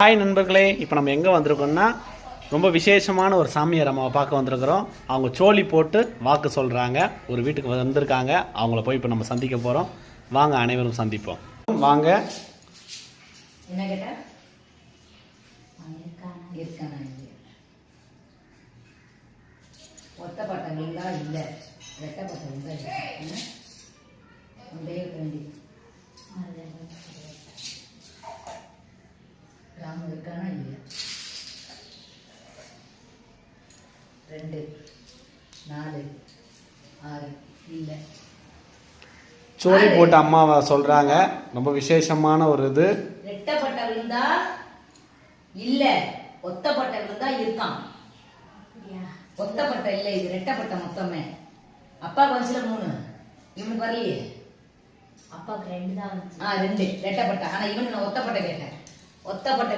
Hi நண்பர்களே, இப்போ நம்ம எங்கே வந்திருக்கோம்னா ரொம்ப விசேஷமான ஒரு சாமியார் அம்மாவை பார்க்க வந்திருக்கிறோம். அவங்க சோழி போட்டு வாக்கு சொல்கிறாங்க. ஒரு வீட்டுக்கு வந்திருக்காங்க. அவங்கள போய் இப்போ நம்ம சந்திக்க போகிறோம். வாங்க அனைவரும் சந்திப்போம். வாங்க. என்ன கேட்டா இருக்கானா ஒத்த பட்டங்கள் தான் இல்லை, ரெட்ட பட்டங்கள் தான் இல்லை. ராம இருக்கானா இல்லை. 2 4 6 இல்லை. சோழி போட்டு அம்மாவை சொல்கிறாங்க. ரொம்ப விசேஷமான ஒரு இது. ரெட்டப்பட்ட விழுந்தா இல்ல, ஒத்தப்பட்ட விழுந்தா இருக்கான். ஒத்தப்பட்ட இல்ல, இது ரெட்டப்பட்ட மொத்தமே. அப்பாவுக்கு வந்துச்சுல 3, இவனுக்கு வரலையே. அப்பாவுக்கு 2 தான் வந்துச்சு. 2 ரெட்டப்பட்ட. ஆனா இவனுக்கு நான் ஒத்தப்பட்ட கேட்டேன். ஒத்தப்பட்ட